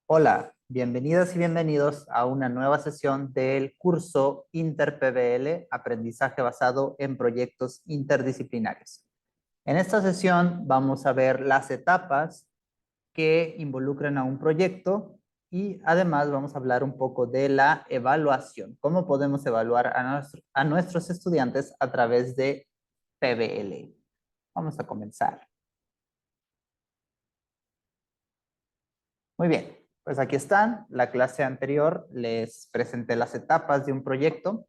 Hola, bienvenidas y bienvenidos a una nueva sesión del curso InterPBL, Aprendizaje basado en proyectos interdisciplinarios. En esta sesión vamos a ver las etapas que involucran a un proyecto y además vamos a hablar un poco de la evaluación, cómo podemos evaluar a nuestros estudiantes a través de PBL. Vamos a comenzar. Muy bien, pues aquí están. La clase anterior les presenté las etapas de un proyecto.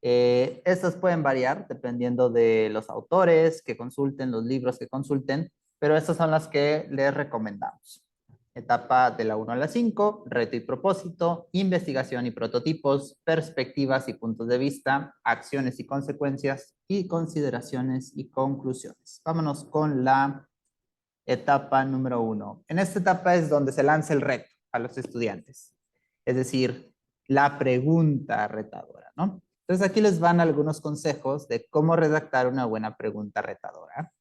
Estas pueden variar dependiendo de los autores que consulten, los libros que consulten, pero estas son las que les recomendamos. Etapa de la 1 a la 5, reto y propósito, investigación y prototipos, perspectivas y puntos de vista, acciones y consecuencias, y consideraciones y conclusiones. Vámonos con la etapa número 1. En esta etapa es donde se lanza el reto a los estudiantes, es decir, la pregunta retadora, ¿no? Entonces aquí les van algunos consejos de cómo redactar una buena pregunta retadora.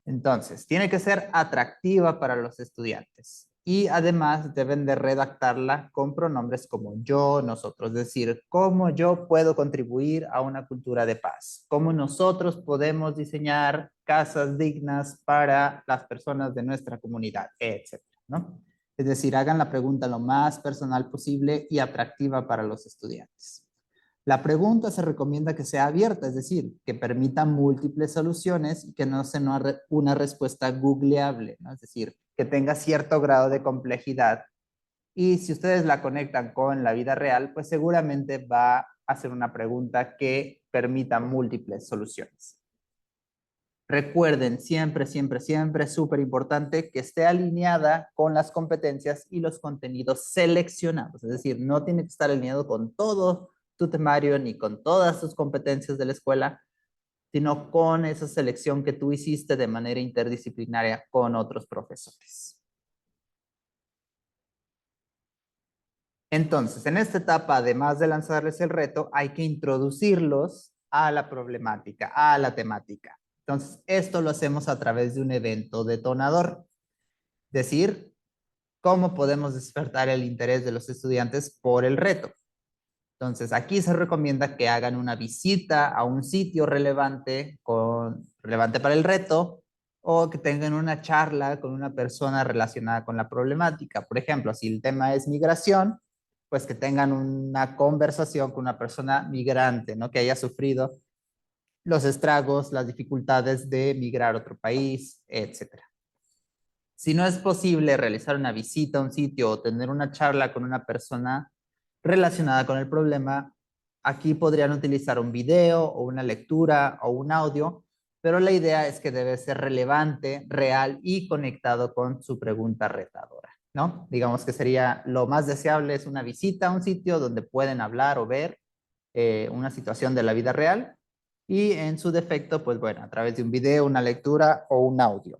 Entonces, tiene que ser atractiva para los estudiantes y además deben de redactarla con pronombres como yo, nosotros, es decir, cómo yo puedo contribuir a una cultura de paz, cómo nosotros podemos diseñar casas dignas para las personas de nuestra comunidad, etcétera, ¿no? Es decir, hagan la pregunta lo más personal posible y atractiva para los estudiantes. La pregunta se recomienda que sea abierta, es decir, que permita múltiples soluciones y que no sea una respuesta googleable, ¿no? Es decir, que tenga cierto grado de complejidad. Y si ustedes la conectan con la vida real, pues seguramente va a ser una pregunta que permita múltiples soluciones. Recuerden, siempre, siempre, siempre es súper importante que esté alineada con las competencias y los contenidos seleccionados. Es decir, no tiene que estar alineado con todo tu temario ni con todas tus competencias de la escuela, sino con esa selección que tú hiciste de manera interdisciplinaria con otros profesores. Entonces, en esta etapa, además de lanzarles el reto, hay que introducirlos a la problemática, a la temática. Entonces, esto lo hacemos a través de un evento detonador. Es decir, cómo podemos despertar el interés de los estudiantes por el reto. Entonces, aquí se recomienda que hagan una visita a un sitio relevante para el reto o que tengan una charla con una persona relacionada con la problemática. Por ejemplo, si el tema es migración, pues que tengan una conversación con una persona migrante, ¿no? Que haya sufrido los estragos, las dificultades de migrar a otro país, etcétera. Si no es posible realizar una visita a un sitio o tener una charla con una persona relacionada con el problema, aquí podrían utilizar un video o una lectura o un audio, pero la idea es que debe ser relevante, real y conectado con su pregunta retadora, ¿no? Digamos que sería lo más deseable es una visita a un sitio donde pueden hablar o ver una situación de la vida real y en su defecto, pues bueno, a través de un video, una lectura o un audio.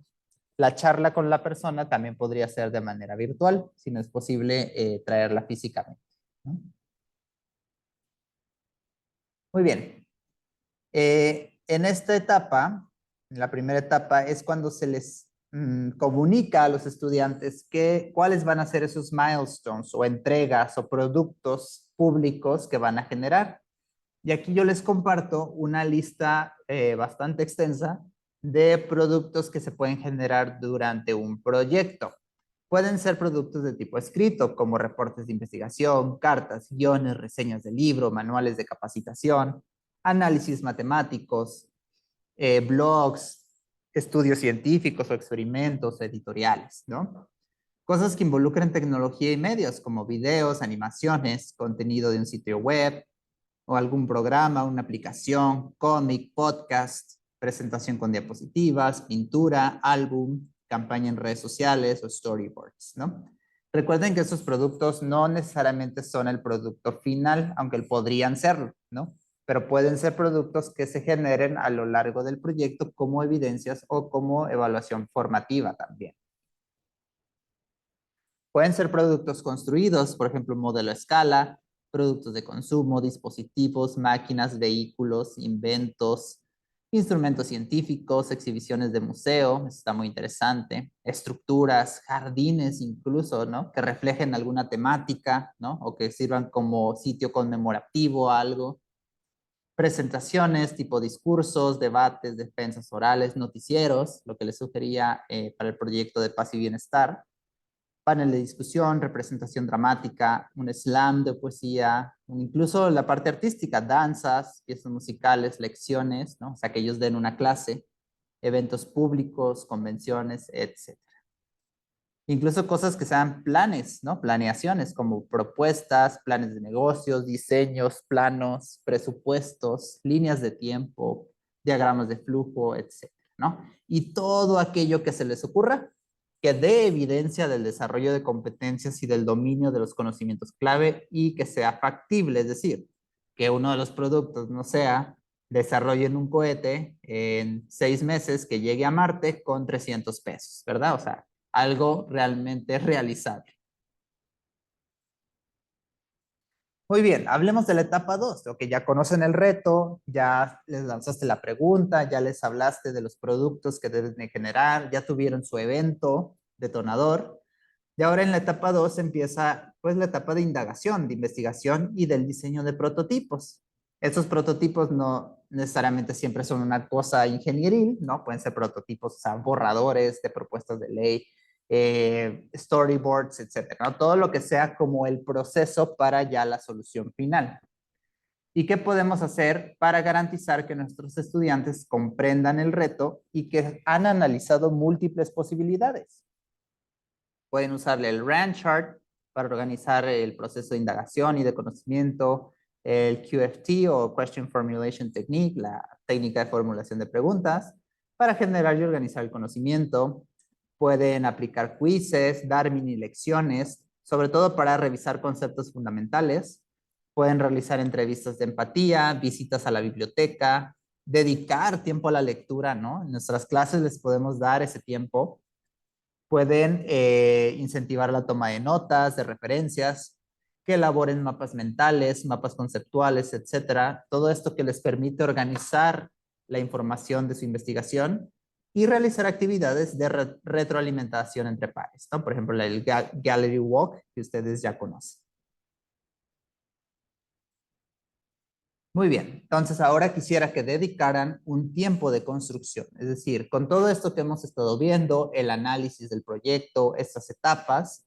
La charla con la persona también podría ser de manera virtual, si no es posible traerla físicamente, ¿no? Muy bien. En esta etapa, en la primera etapa, es cuando se les comunica a los estudiantes cuáles van a ser esos milestones o entregas o productos públicos que van a generar. Y aquí yo les comparto una lista bastante extensa de productos que se pueden generar durante un proyecto. Pueden ser productos de tipo escrito, como reportes de investigación, cartas, guiones, reseñas de libro, manuales de capacitación, análisis matemáticos, blogs, estudios científicos o experimentos editoriales, ¿no? Cosas que involucren tecnología y medios, como videos, animaciones, contenido de un sitio web, o algún programa, una aplicación, cómic, podcast, presentación con diapositivas, pintura, álbum, campaña en redes sociales o storyboards, ¿no? Recuerden que estos productos no necesariamente son el producto final, aunque podrían serlo, ¿no? Pero pueden ser productos que se generen a lo largo del proyecto como evidencias o como evaluación formativa también. Pueden ser productos construidos, por ejemplo, un modelo a escala, productos de consumo, dispositivos, máquinas, vehículos, inventos, Instrumentos científicos, exhibiciones de museo, eso está muy interesante, estructuras, jardines incluso, ¿no? Que reflejen alguna temática, ¿no? O que sirvan como sitio conmemorativo a algo. Presentaciones tipo discursos, debates, defensas orales, noticieros, lo que les sugería para el proyecto de paz y bienestar, panel de discusión, representación dramática, un slam de poesía, incluso la parte artística, danzas, piezas musicales, lecciones, ¿no? O sea, que ellos den una clase, eventos públicos, convenciones, etc. Incluso cosas que sean planes, ¿no? Planeaciones como propuestas, planes de negocios, diseños, planos, presupuestos, líneas de tiempo, diagramas de flujo, etcétera, ¿no? Y todo aquello que se les ocurra que dé evidencia del desarrollo de competencias y del dominio de los conocimientos clave y que sea factible, es decir, que uno de los productos no sea desarrollen un cohete en 6 meses que llegue a Marte con 300 pesos, ¿verdad? O sea, algo realmente realizable. Muy bien, hablemos de la etapa 2. Ok, ya conocen el reto, ya les lanzaste la pregunta, ya les hablaste de los productos que deben de generar, ya tuvieron su evento detonador. Y ahora en la etapa 2 empieza pues la etapa de indagación, de investigación y del diseño de prototipos. Estos prototipos no necesariamente siempre son una cosa ingenieril, ¿no? Pueden ser prototipos, o sea, borradores de propuestas de ley, storyboards, etcétera, ¿no? Todo lo que sea como el proceso para ya la solución final. ¿Y qué podemos hacer para garantizar que nuestros estudiantes comprendan el reto y que han analizado múltiples posibilidades? Pueden usarle el Rand chart para organizar el proceso de indagación y de conocimiento, el QFT o Question Formulation Technique, la técnica de formulación de preguntas, para generar y organizar el conocimiento. Pueden aplicar quizzes, dar mini lecciones, sobre todo para revisar conceptos fundamentales. Pueden realizar entrevistas de empatía, visitas a la biblioteca, dedicar tiempo a la lectura, ¿no? En nuestras clases les podemos dar ese tiempo. Pueden incentivar la toma de notas, de referencias, que elaboren mapas mentales, mapas conceptuales, etcétera. Todo esto que les permite organizar la información de su investigación y realizar actividades de retroalimentación entre pares, ¿no? Por ejemplo, el Gallery Walk, que ustedes ya conocen. Muy bien, entonces ahora quisiera que dedicaran un tiempo de construcción, es decir, con todo esto que hemos estado viendo, el análisis del proyecto, estas etapas,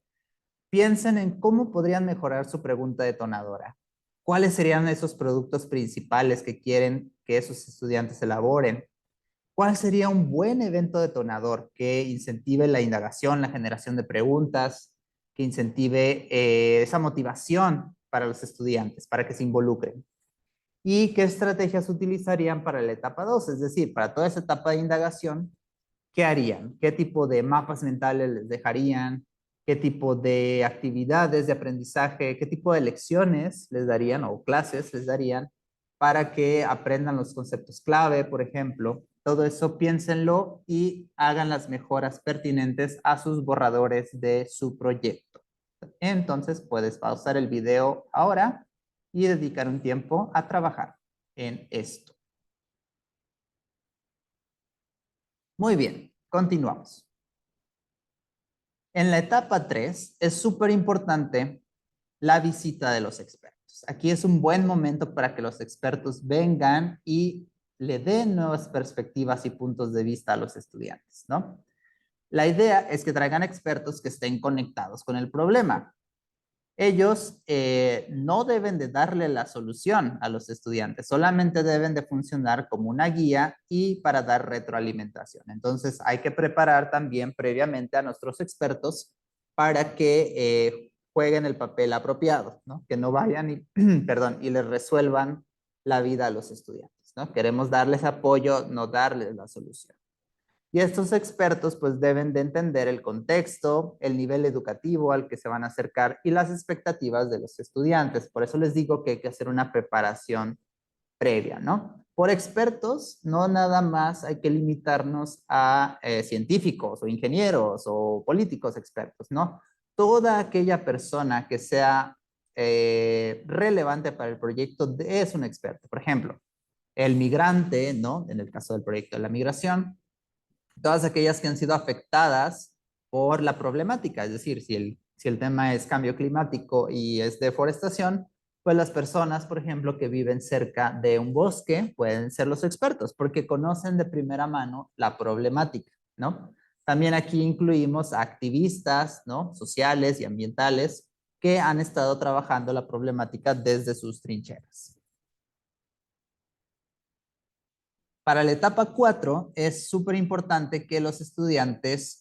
piensen en cómo podrían mejorar su pregunta detonadora. ¿Cuáles serían esos productos principales que quieren que esos estudiantes elaboren? ¿Cuál sería un buen evento detonador que incentive la indagación, la generación de preguntas, que incentive esa motivación para los estudiantes, para que se involucren? ¿Y qué estrategias utilizarían para la etapa 2? Es decir, para toda esa etapa de indagación, ¿qué harían? ¿Qué tipo de mapas mentales les dejarían? ¿Qué tipo de actividades de aprendizaje? ¿Qué tipo de lecciones les darían o clases les darían para que aprendan los conceptos clave, por ejemplo? Todo eso piénsenlo y hagan las mejoras pertinentes a sus borradores de su proyecto. Entonces puedes pausar el video ahora y dedicar un tiempo a trabajar en esto. Muy bien, continuamos. En la etapa 3 es súper importante la visita de los expertos. Aquí es un buen momento para que los expertos vengan y le den nuevas perspectivas y puntos de vista a los estudiantes, ¿no? La idea es que traigan expertos que estén conectados con el problema. Ellos no deben de darle la solución a los estudiantes, solamente deben de funcionar como una guía y para dar retroalimentación. Entonces hay que preparar también previamente a nuestros expertos para que jueguen el papel apropiado, ¿no? Que no vayan y, perdón, y les resuelvan la vida a los estudiantes, ¿no? Queremos darles apoyo, no darles la solución. Y estos expertos pues deben de entender el contexto, el nivel educativo al que se van a acercar y las expectativas de los estudiantes. Por eso les digo que hay que hacer una preparación previa, ¿no? Por expertos, no nada más hay que limitarnos a científicos o ingenieros o políticos expertos, ¿no? Toda aquella persona que sea relevante para el proyecto es un experto. Por ejemplo, el migrante, ¿no? En el caso del proyecto de la migración, todas aquellas que han sido afectadas por la problemática, es decir, si el tema es cambio climático y es deforestación, pues las personas, por ejemplo, que viven cerca de un bosque pueden ser los expertos porque conocen de primera mano la problemática, ¿no? También aquí incluimos a activistas, ¿no? Sociales y ambientales que han estado trabajando la problemática desde sus trincheras. Para la etapa 4 es súper importante que los estudiantes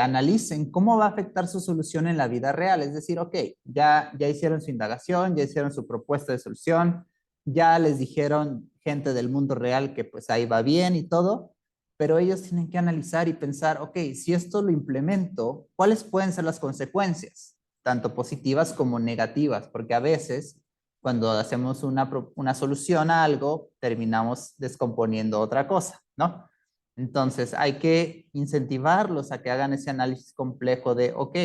analicen cómo va a afectar su solución en la vida real. Es decir, ok, ya hicieron su indagación, ya hicieron su propuesta de solución, ya les dijeron gente del mundo real que pues ahí va bien y todo, pero ellos tienen que analizar y pensar, ok, si esto lo implemento, ¿cuáles pueden ser las consecuencias? Tanto positivas como negativas, porque a veces cuando hacemos una solución a algo, terminamos descomponiendo otra cosa, ¿no? Entonces hay que incentivarlos a que hagan ese análisis complejo de, ok,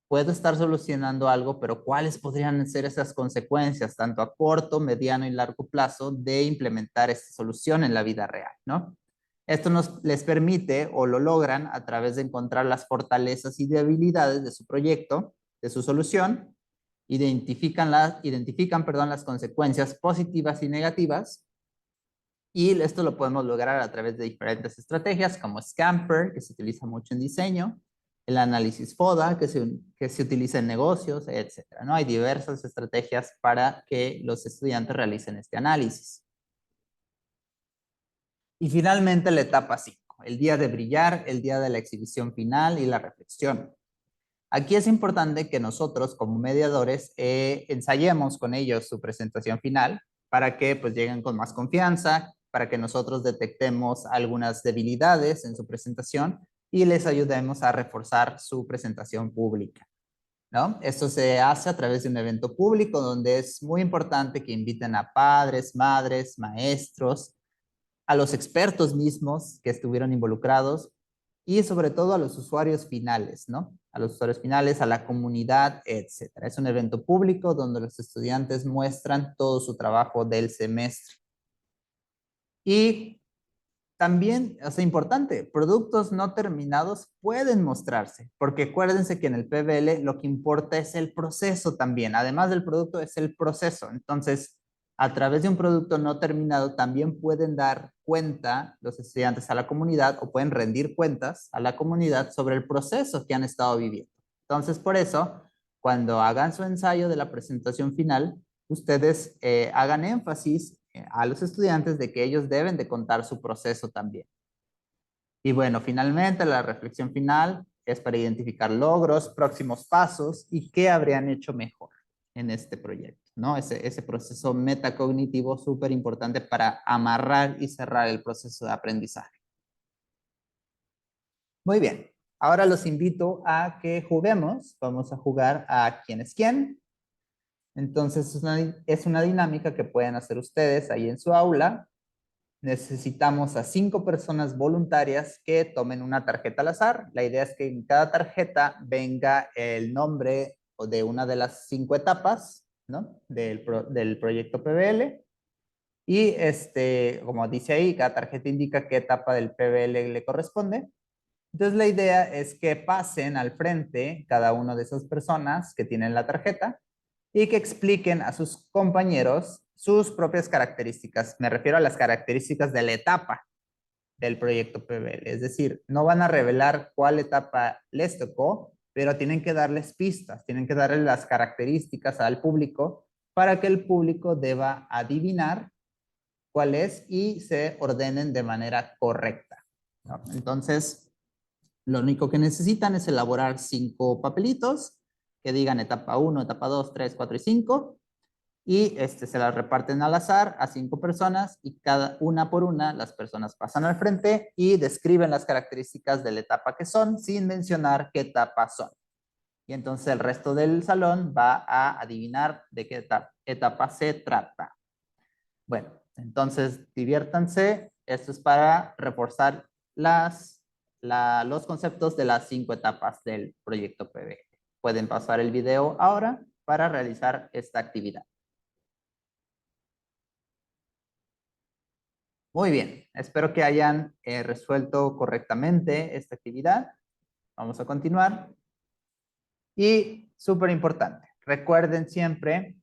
puedo estar solucionando algo, pero ¿cuáles podrían ser esas consecuencias, tanto a corto, mediano y largo plazo, de implementar esta solución en la vida real, ¿no? Esto les permite o lo logran a través de encontrar las fortalezas y debilidades de su proyecto, de su solución, identifican, perdón, las consecuencias positivas y negativas, y esto lo podemos lograr a través de diferentes estrategias como Scamper, que se utiliza mucho en diseño, el análisis FODA, que se utiliza en negocios, etcétera, ¿no? Hay diversas estrategias para que los estudiantes realicen este análisis. Y finalmente la etapa 5, el día de brillar, el día de la exhibición final y la reflexión. Aquí es importante que nosotros como mediadores ensayemos con ellos su presentación final para que pues lleguen con más confianza, para que nosotros detectemos algunas debilidades en su presentación y les ayudemos a reforzar su presentación pública, ¿no? Esto se hace a través de un evento público donde es muy importante que inviten a padres, madres, maestros, a los expertos mismos que estuvieron involucrados y sobre todo a los usuarios finales, ¿no? A los usuarios finales, a la comunidad, etcétera. Es un evento público donde los estudiantes muestran todo su trabajo del semestre. Y también, o sea, importante, productos no terminados pueden mostrarse, porque acuérdense que en el PBL lo que importa es el proceso también, además del producto es el proceso. Entonces, a través de un producto no terminado también pueden dar cuenta los estudiantes a la comunidad o pueden rendir cuentas a la comunidad sobre el proceso que han estado viviendo. Entonces, por eso, cuando hagan su ensayo de la presentación final, ustedes hagan énfasis a los estudiantes de que ellos deben de contar su proceso también. Y bueno, finalmente la reflexión final es para identificar logros, próximos pasos y qué habrían hecho mejor en este proyecto, ¿no? Ese proceso metacognitivo súper importante para amarrar y cerrar el proceso de aprendizaje. Muy bien, ahora los invito a que juguemos. Vamos a jugar a quién es quién. Entonces es una dinámica que pueden hacer ustedes ahí en su aula. Necesitamos a 5 personas voluntarias que tomen una tarjeta al azar. La idea es que en cada tarjeta venga el nombre de una de las 5 etapas, ¿no? Del proyecto PBL. Y como dice ahí, cada tarjeta indica qué etapa del PBL le corresponde. Entonces la idea es que pasen al frente cada una de esas personas que tienen la tarjeta y que expliquen a sus compañeros sus propias características. Me refiero a las características de la etapa del proyecto PBL. Es decir, no van a revelar cuál etapa les tocó, pero tienen que darles pistas, tienen que darles las características al público para que el público deba adivinar cuál es y se ordenen de manera correcta, ¿no? Entonces, lo único que necesitan es elaborar 5 papelitos que digan etapa 1, etapa 2, 3, 4 y 5 y se las reparten al azar a 5 personas y cada una por una las personas pasan al frente y describen las características de la etapa que son sin mencionar qué etapa son. Y entonces el resto del salón va a adivinar de qué etapa se trata. Bueno, entonces diviértanse. Esto es para reforzar los conceptos de las 5 etapas del proyecto PB. Pueden pasar el video ahora para realizar esta actividad. Muy bien, espero que hayan resuelto correctamente esta actividad. Vamos a continuar. Y súper importante, recuerden siempre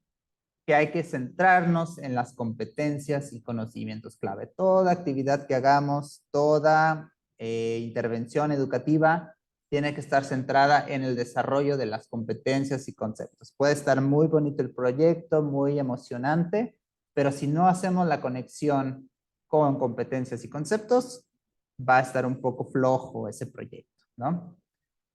que hay que centrarnos en las competencias y conocimientos clave. Toda actividad que hagamos, toda intervención educativa tiene que estar centrada en el desarrollo de las competencias y conceptos. Puede estar muy bonito el proyecto, muy emocionante, pero si no hacemos la conexión con competencias y conceptos, va a estar un poco flojo ese proyecto, ¿no?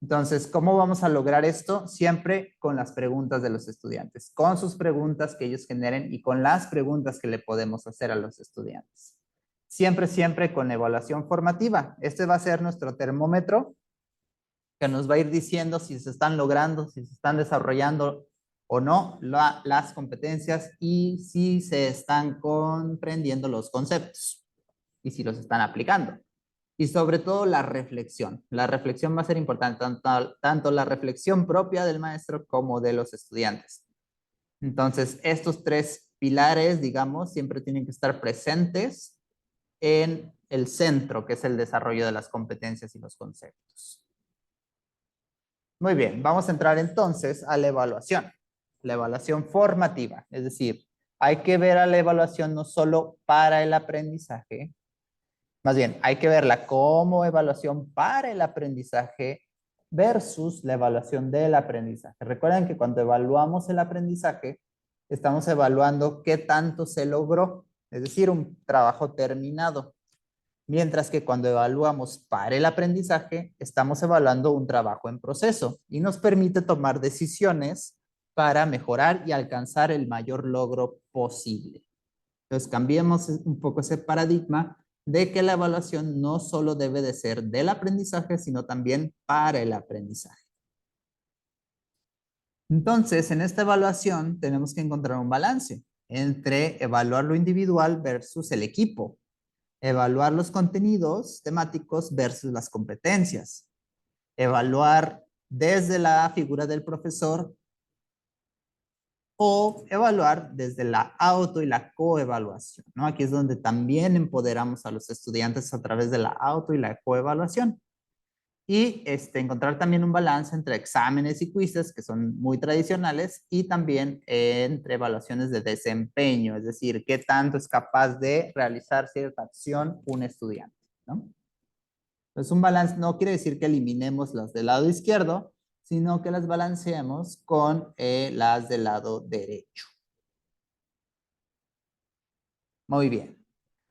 Entonces, ¿cómo vamos a lograr esto? Siempre con las preguntas de los estudiantes, con sus preguntas que ellos generen y con las preguntas que le podemos hacer a los estudiantes. Siempre, siempre con evaluación formativa. Este va a ser nuestro termómetro que nos va a ir diciendo si se están logrando, si se están desarrollando o no las competencias y si se están comprendiendo los conceptos y si los están aplicando. Y sobre todo la reflexión. La reflexión va a ser importante, tanto la reflexión propia del maestro como de los estudiantes. Entonces, estos tres pilares, digamos, siempre tienen que estar presentes en el centro, que es el desarrollo de las competencias y los conceptos. Muy bien, vamos a entrar entonces a la evaluación formativa, es decir, hay que ver a la evaluación no solo para el aprendizaje, más bien, hay que verla como evaluación para el aprendizaje versus la evaluación del aprendizaje. Recuerden que cuando evaluamos el aprendizaje, estamos evaluando qué tanto se logró, es decir, un trabajo terminado. Mientras que cuando evaluamos para el aprendizaje, estamos evaluando un trabajo en proceso y nos permite tomar decisiones para mejorar y alcanzar el mayor logro posible. Entonces, cambiemos un poco ese paradigma de que la evaluación no solo debe de ser del aprendizaje, sino también para el aprendizaje. Entonces, en esta evaluación tenemos que encontrar un balance entre evaluar lo individual versus el equipo, evaluar los contenidos temáticos versus las competencias, evaluar desde la figura del profesor o evaluar desde la auto y la coevaluación, ¿no? Aquí es donde también empoderamos a los estudiantes a través de la auto y la coevaluación. Y encontrar también un balance entre exámenes y quizzes, que son muy tradicionales, y también entre evaluaciones de desempeño, es decir, qué tanto es capaz de realizar cierta acción un estudiante, ¿no? Entonces, un balance no quiere decir que eliminemos las del lado izquierdo, sino que las balanceemos con las del lado derecho. Muy bien.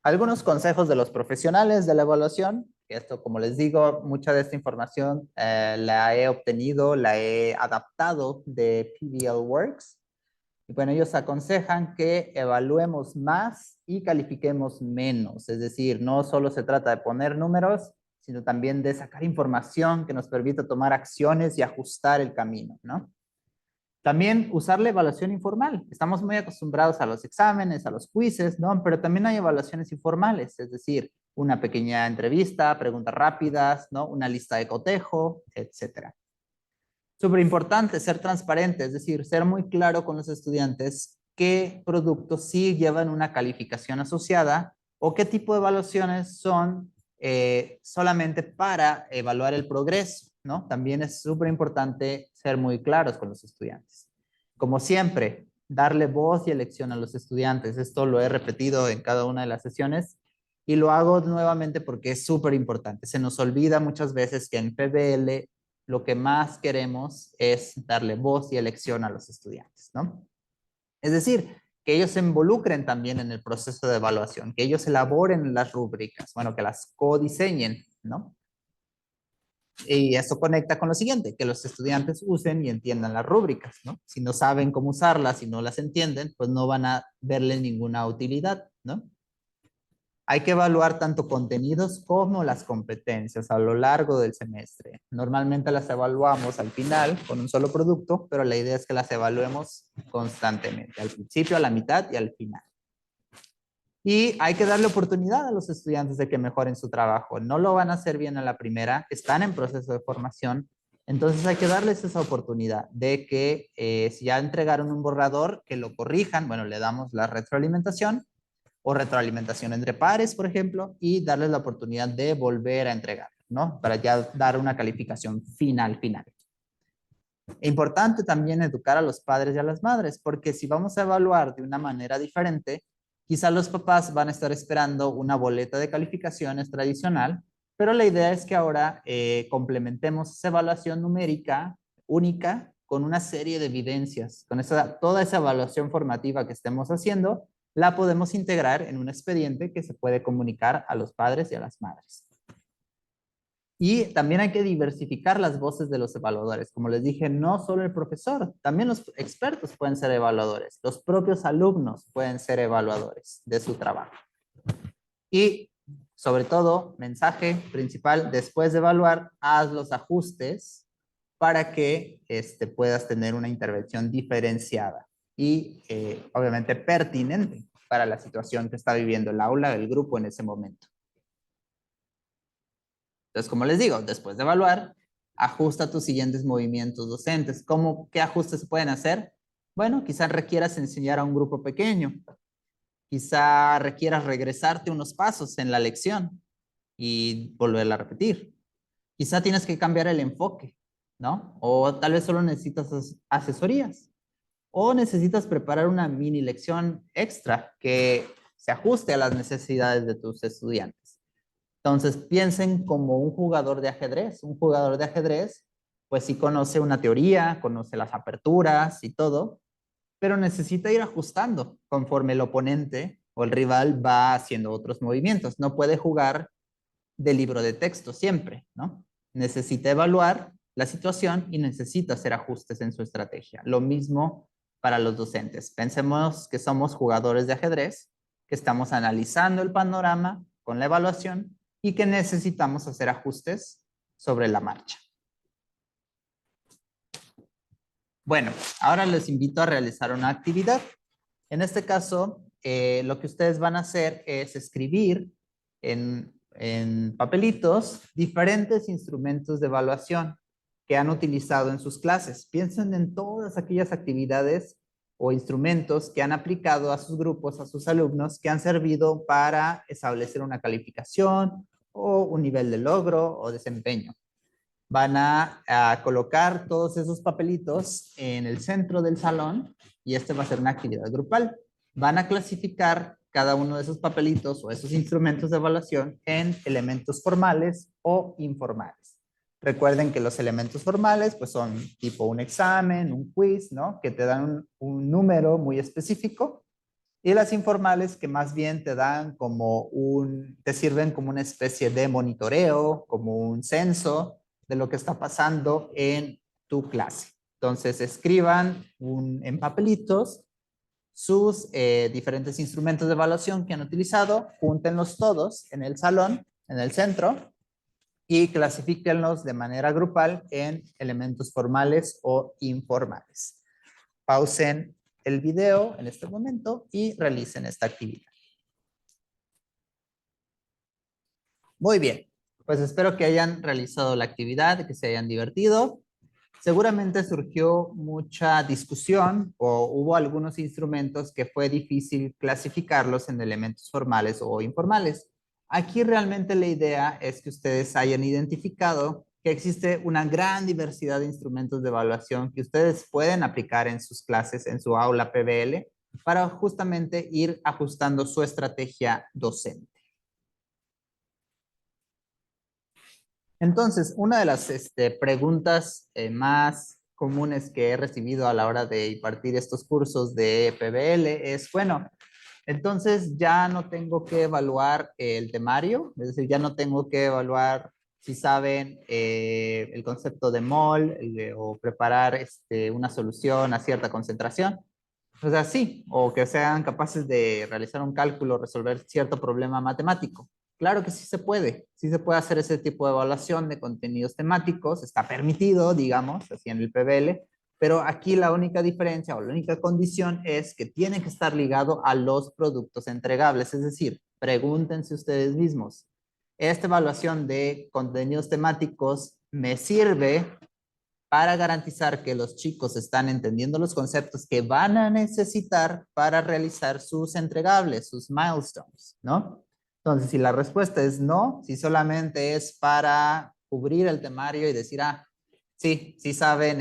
Algunos consejos de los profesionales de la evaluación. Esto, como les digo, mucha de esta información la he obtenido, la he adaptado de PBL Works. Y bueno, ellos aconsejan que evaluemos más y califiquemos menos. Es decir, no solo se trata de poner números, sino también de sacar información que nos permita tomar acciones y ajustar el camino, ¿no? También usar la evaluación informal. Estamos muy acostumbrados a los exámenes, a los quizzes, ¿no? Pero también hay evaluaciones informales, es decir, una pequeña entrevista, preguntas rápidas, ¿no? Una lista de cotejo, etcétera. Súper importante ser transparente, es decir, ser muy claro con los estudiantes qué productos sí llevan una calificación asociada o qué tipo de evaluaciones son solamente para evaluar el progreso, ¿no? También es súper importante ser muy claros con los estudiantes. Como siempre, darle voz y elección a los estudiantes. Esto lo he repetido en cada una de las sesiones y lo hago nuevamente porque es súper importante. Se nos olvida muchas veces que en PBL lo que más queremos es darle voz y elección a los estudiantes, ¿no? Es decir, que ellos se involucren también en el proceso de evaluación, que ellos elaboren las rúbricas, bueno, que las codiseñen, ¿no? Y eso conecta con lo siguiente, que los estudiantes usen y entiendan las rúbricas, ¿no? Si no saben cómo usarlas, si no las entienden, pues no van a verle ninguna utilidad, ¿no? Hay que evaluar tanto contenidos como las competencias a lo largo del semestre. Normalmente las evaluamos al final con un solo producto, pero la idea es que las evaluemos constantemente, al principio, a la mitad y al final. Y hay que darle oportunidad a los estudiantes de que mejoren su trabajo. No lo van a hacer bien a la primera, están en proceso de formación, entonces hay que darles esa oportunidad de que si ya entregaron un borrador, que lo corrijan, bueno, le damos la retroalimentación, o retroalimentación entre pares, por ejemplo, y darles la oportunidad de volver a entregar, ¿no? Para ya dar una calificación final. Importante también educar a los padres y a las madres, porque si vamos a evaluar de una manera diferente, quizá los papás van a estar esperando una boleta de calificaciones tradicional, pero la idea es que ahora complementemos esa evaluación numérica única con una serie de evidencias. Con toda esa evaluación formativa que estemos haciendo, la podemos integrar en un expediente que se puede comunicar a los padres y a las madres. Y también hay que diversificar las voces de los evaluadores. Como les dije, no solo el profesor, también los expertos pueden ser evaluadores. Los propios alumnos pueden ser evaluadores de su trabajo. Y sobre todo, mensaje principal, después de evaluar, haz los ajustes para que puedas tener una intervención diferenciada y obviamente pertinente para la situación que está viviendo el aula, el grupo en ese momento. Entonces, como les digo, después de evaluar, ajusta tus siguientes movimientos docentes. ¿Qué ajustes se pueden hacer? Bueno, quizás requieras enseñar a un grupo pequeño. Quizá requieras regresarte unos pasos en la lección y volverla a repetir. Quizá tienes que cambiar el enfoque, ¿no? O tal vez solo necesitas asesorías. O necesitas preparar una mini lección extra que se ajuste a las necesidades de tus estudiantes. Entonces, piensen como un jugador de ajedrez. Un jugador de ajedrez, pues sí conoce una teoría, conoce las aperturas y todo, pero necesita ir ajustando conforme el oponente o el rival va haciendo otros movimientos. No puede jugar de libro de texto siempre, ¿no? Necesita evaluar la situación y necesita hacer ajustes en su estrategia. Lo mismo para los docentes. Pensemos que somos jugadores de ajedrez, que estamos analizando el panorama con la evaluación y que necesitamos hacer ajustes sobre la marcha. Bueno, ahora les invito a realizar una actividad. En este caso, lo que ustedes van a hacer es escribir en papelitos diferentes instrumentos de evaluación que han utilizado en sus clases. Piensen en todas aquellas actividades o instrumentos que han aplicado a sus grupos, a sus alumnos, que han servido para establecer una calificación o un nivel de logro o desempeño. Van a colocar todos esos papelitos en el centro del salón y este va a ser una actividad grupal. Van a clasificar cada uno de esos papelitos o esos instrumentos de evaluación en elementos formales o informales. Recuerden que los elementos formales pues son tipo un examen, un quiz, ¿no? Que te dan un número muy específico, y las informales que más bien te dan te sirven como una especie de monitoreo, como un censo de lo que está pasando en tu clase. Entonces escriban en papelitos sus diferentes instrumentos de evaluación que han utilizado, júntenlos todos en el salón, en el centro, y clasifíquenlos de manera grupal en elementos formales o informales. Pausen el video en este momento y realicen esta actividad. Muy bien, pues espero que hayan realizado la actividad, que se hayan divertido. Seguramente surgió mucha discusión o hubo algunos instrumentos que fue difícil clasificarlos en elementos formales o informales. Aquí realmente la idea es que ustedes hayan identificado que existe una gran diversidad de instrumentos de evaluación que ustedes pueden aplicar en sus clases, en su aula PBL, para justamente ir ajustando su estrategia docente. Entonces, una de las preguntas más comunes que he recibido a la hora de impartir estos cursos de PBL es, bueno, entonces ya no tengo que evaluar el temario, es decir, ya no tengo que evaluar si saben el concepto de mol o preparar una solución a cierta concentración. O sea, sí, o que sean capaces de realizar un cálculo, resolver cierto problema matemático. Claro que sí se puede hacer ese tipo de evaluación de contenidos temáticos, está permitido, digamos, así en el PBL, pero aquí la única diferencia o la única condición es que tiene que estar ligado a los productos entregables, es decir, pregúntense ustedes mismos, ¿esta evaluación de contenidos temáticos me sirve para garantizar que los chicos están entendiendo los conceptos que van a necesitar para realizar sus entregables, sus milestones, ¿no? Entonces, si la respuesta es no, si solamente es para cubrir el temario y decir, sí, sí saben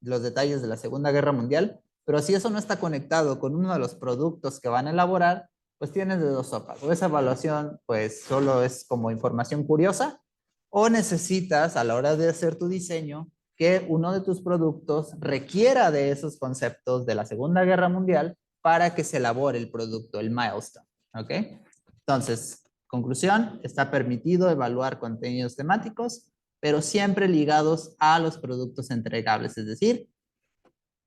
los detalles de la Segunda Guerra Mundial, pero si eso no está conectado con uno de los productos que van a elaborar, pues tienes de dos sopas. O esa evaluación, pues solo es como información curiosa, o necesitas a la hora de hacer tu diseño que uno de tus productos requiera de esos conceptos de la Segunda Guerra Mundial para que se elabore el producto, el milestone. ¿Ok? Entonces, conclusión, está permitido evaluar contenidos temáticos, pero siempre ligados a los productos entregables. Es decir,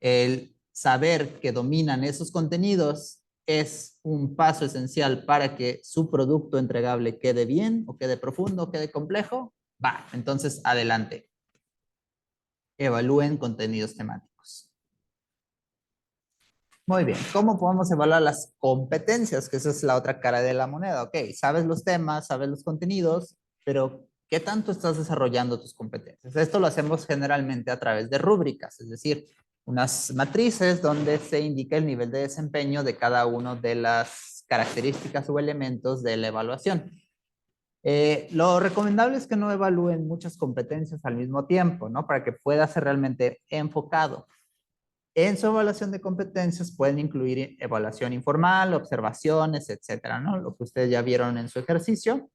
el saber que dominan esos contenidos es un paso esencial para que su producto entregable quede bien o quede profundo o quede complejo. Va, entonces adelante. Evalúen contenidos temáticos. Muy bien, ¿cómo podemos evaluar las competencias? Que esa es la otra cara de la moneda. Ok, sabes los temas, sabes los contenidos, pero ¿qué tanto estás desarrollando tus competencias? Esto lo hacemos generalmente a través de rúbricas, es decir, unas matrices donde se indica el nivel de desempeño de cada una de las características o elementos de la evaluación. Lo recomendable es que no evalúen muchas competencias al mismo tiempo, ¿no? Para que pueda ser realmente enfocado. En su evaluación de competencias pueden incluir evaluación informal, observaciones, etcétera, ¿no? Lo que ustedes ya vieron en su ejercicio.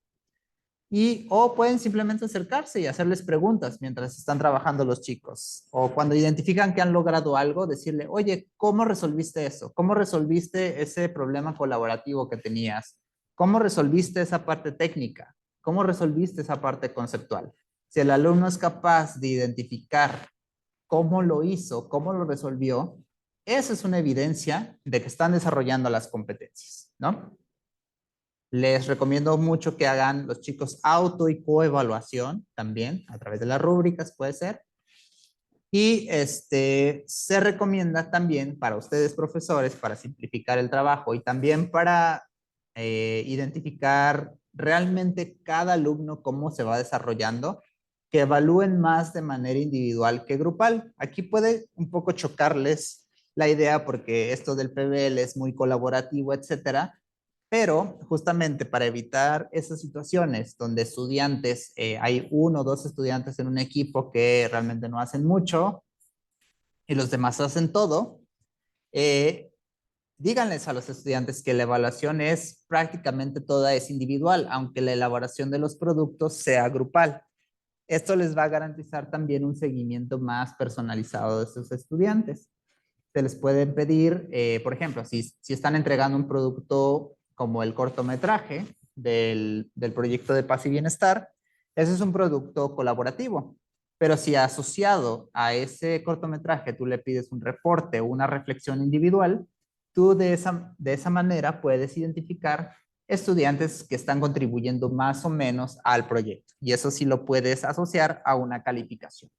O pueden simplemente acercarse y hacerles preguntas mientras están trabajando los chicos. O cuando identifican que han logrado algo, decirle, oye, ¿cómo resolviste eso? ¿Cómo resolviste ese problema colaborativo que tenías? ¿Cómo resolviste esa parte técnica? ¿Cómo resolviste esa parte conceptual? Si el alumno es capaz de identificar cómo lo hizo, cómo lo resolvió, esa es una evidencia de que están desarrollando las competencias, ¿no? Les recomiendo mucho que hagan los chicos auto y coevaluación también, a través de las rúbricas puede ser. Y se recomienda también para ustedes profesores, para simplificar el trabajo y también para identificar realmente cada alumno cómo se va desarrollando, que evalúen más de manera individual que grupal. Aquí puede un poco chocarles la idea porque esto del PBL es muy colaborativo, etcétera, pero justamente para evitar esas situaciones donde estudiantes, hay uno o dos estudiantes en un equipo que realmente no hacen mucho y los demás hacen todo, eh, díganles a los estudiantes que la evaluación es prácticamente toda es individual, aunque la elaboración de los productos sea grupal. Esto les va a garantizar también un seguimiento más personalizado de sus estudiantes. Se les puede pedir, por ejemplo, si están entregando un producto como el cortometraje del proyecto de Paz y Bienestar, ese es un producto colaborativo. Pero si asociado a ese cortometraje tú le pides un reporte o una reflexión individual, tú de esa manera puedes identificar estudiantes que están contribuyendo más o menos al proyecto. Y eso sí lo puedes asociar a una calificación.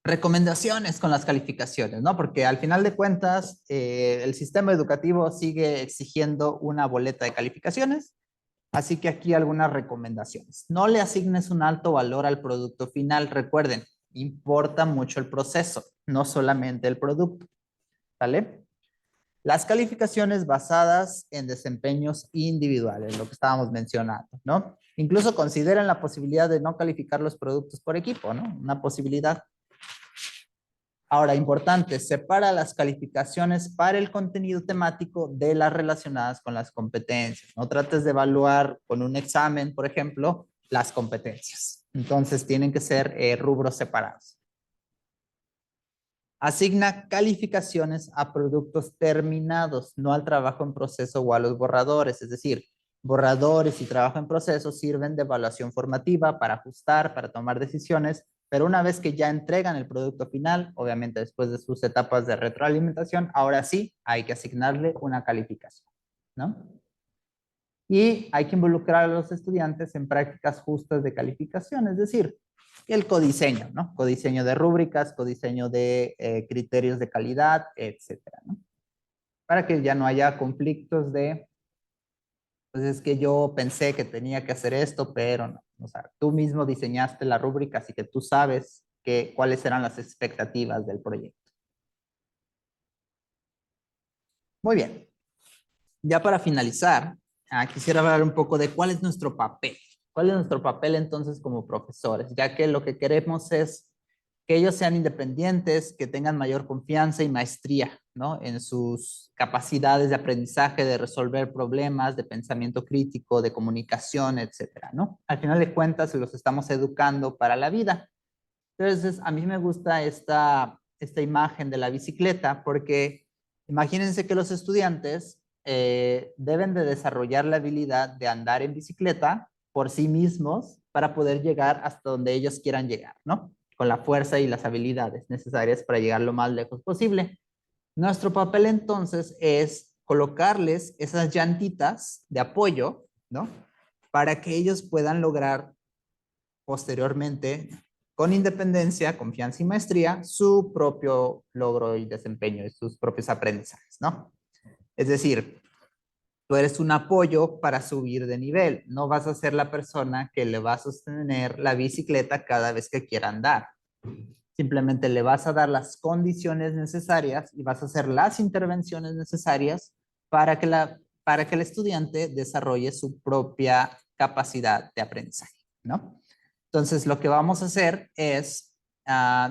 Recomendaciones con las calificaciones, ¿no? Porque al final de cuentas, el sistema educativo sigue exigiendo una boleta de calificaciones, así que aquí algunas recomendaciones. No le asignes un alto valor al producto final. Recuerden, importa mucho el proceso, no solamente el producto, ¿vale? Las calificaciones basadas en desempeños individuales, lo que estábamos mencionando, ¿no? Incluso consideren la posibilidad de no calificar los productos por equipo, ¿no? Una posibilidad. Ahora, importante, separa las calificaciones para el contenido temático de las relacionadas con las competencias. No trates de evaluar con un examen, por ejemplo, las competencias. Entonces, tienen que ser rubros separados. Asigna calificaciones a productos terminados, no al trabajo en proceso o a los borradores. Es decir, borradores y trabajo en proceso sirven de evaluación formativa para ajustar, para tomar decisiones, pero una vez que ya entregan el producto final, obviamente después de sus etapas de retroalimentación, ahora sí hay que asignarle una calificación, ¿no? Y hay que involucrar a los estudiantes en prácticas justas de calificación, es decir, el codiseño, ¿no? Codiseño de rúbricas, codiseño de criterios de calidad, etcétera, ¿no? Para que ya no haya conflictos de, pues es que yo pensé que tenía que hacer esto, pero no. O sea, tú mismo diseñaste la rúbrica, así que tú sabes cuáles eran las expectativas del proyecto. Muy bien. Ya para finalizar, quisiera hablar un poco de cuál es nuestro papel. ¿Cuál es nuestro papel entonces como profesores? Ya que lo que queremos es que ellos sean independientes, que tengan mayor confianza y maestría, ¿no? En sus capacidades de aprendizaje, de resolver problemas, de pensamiento crítico, de comunicación, etcétera, ¿no? Al final de cuentas, los estamos educando para la vida. Entonces, a mí me gusta esta imagen de la bicicleta porque imagínense que los estudiantes deben de desarrollar la habilidad de andar en bicicleta por sí mismos para poder llegar hasta donde ellos quieran llegar, ¿no? Con la fuerza y las habilidades necesarias para llegar lo más lejos posible. Nuestro papel entonces es colocarles esas llantitas de apoyo, ¿no? Para que ellos puedan lograr posteriormente, con independencia, confianza y maestría, su propio logro y desempeño y sus propios aprendizajes, ¿no? Es decir, tú eres un apoyo para subir de nivel, no vas a ser la persona que le va a sostener la bicicleta cada vez que quiera andar. Simplemente le vas a dar las condiciones necesarias y vas a hacer las intervenciones necesarias para que el estudiante desarrolle su propia capacidad de aprendizaje, ¿no? Entonces, lo que vamos a hacer es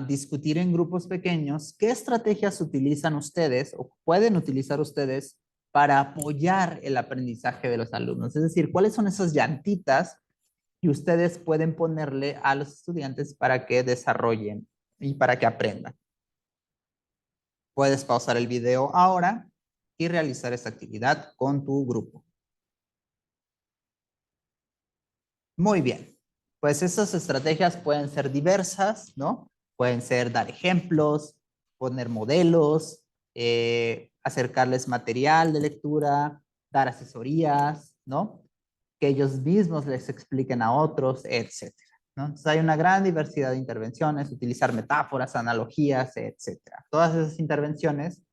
discutir en grupos pequeños qué estrategias utilizan ustedes o pueden utilizar ustedes para apoyar el aprendizaje de los alumnos. Es decir, cuáles son esas llantitas que ustedes pueden ponerle a los estudiantes para que desarrollen y para que aprendan. Puedes pausar el video ahora y realizar esta actividad con tu grupo. Muy bien. Pues esas estrategias pueden ser diversas, ¿no? Pueden ser dar ejemplos, poner modelos, acercarles material de lectura, dar asesorías, ¿no? Que ellos mismos les expliquen a otros, etcétera, ¿no? Entonces hay una gran diversidad de intervenciones, utilizar metáforas, analogías, etcétera. Todas esas intervenciones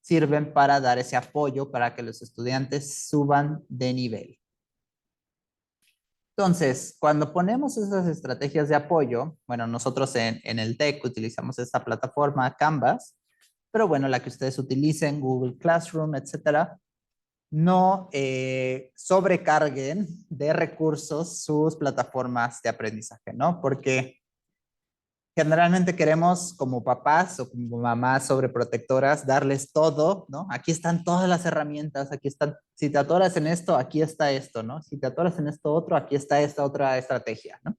sirven para dar ese apoyo para que los estudiantes suban de nivel. Entonces, cuando ponemos esas estrategias de apoyo, bueno, nosotros en el TEC utilizamos esta plataforma Canvas, pero bueno, la que ustedes utilicen, Google Classroom, etcétera, no sobrecarguen de recursos sus plataformas de aprendizaje, ¿no? Porque generalmente queremos como papás o como mamás sobreprotectoras darles todo, ¿no? Aquí están todas las herramientas, aquí están, si te atoras en esto, aquí está esto, ¿no? Si te atoras en esto otro, aquí está esta otra estrategia, ¿no?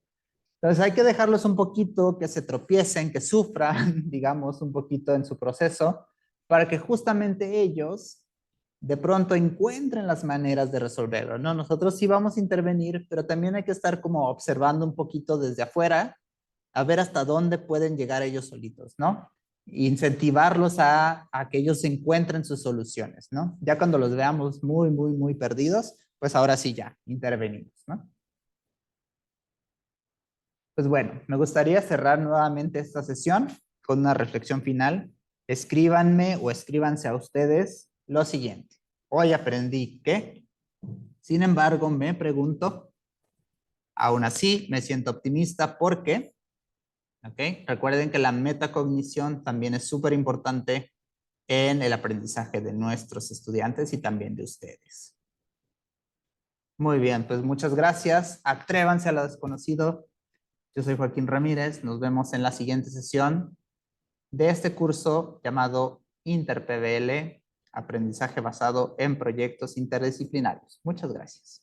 Entonces hay que dejarlos un poquito, que se tropiecen, que sufran, digamos, un poquito en su proceso, para que justamente ellos de pronto encuentren las maneras de resolverlo, ¿no? Nosotros sí vamos a intervenir, pero también hay que estar como observando un poquito desde afuera, a ver hasta dónde pueden llegar ellos solitos, ¿no? Incentivarlos a que ellos encuentren sus soluciones, ¿no? Ya cuando los veamos muy, muy, muy perdidos, pues ahora sí ya, intervenimos, ¿no? Pues bueno, me gustaría cerrar nuevamente esta sesión con una reflexión final. Escríbanme o escríbanse a ustedes lo siguiente. Hoy aprendí que, sin embargo, me pregunto, aún así me siento optimista porque, ¿ok? Recuerden que la metacognición también es súper importante en el aprendizaje de nuestros estudiantes y también de ustedes. Muy bien, pues muchas gracias. Atrévanse a lo desconocido. Yo soy Joaquín Ramírez. Nos vemos en la siguiente sesión de este curso llamado InterPBL, aprendizaje basado en proyectos interdisciplinarios. Muchas gracias.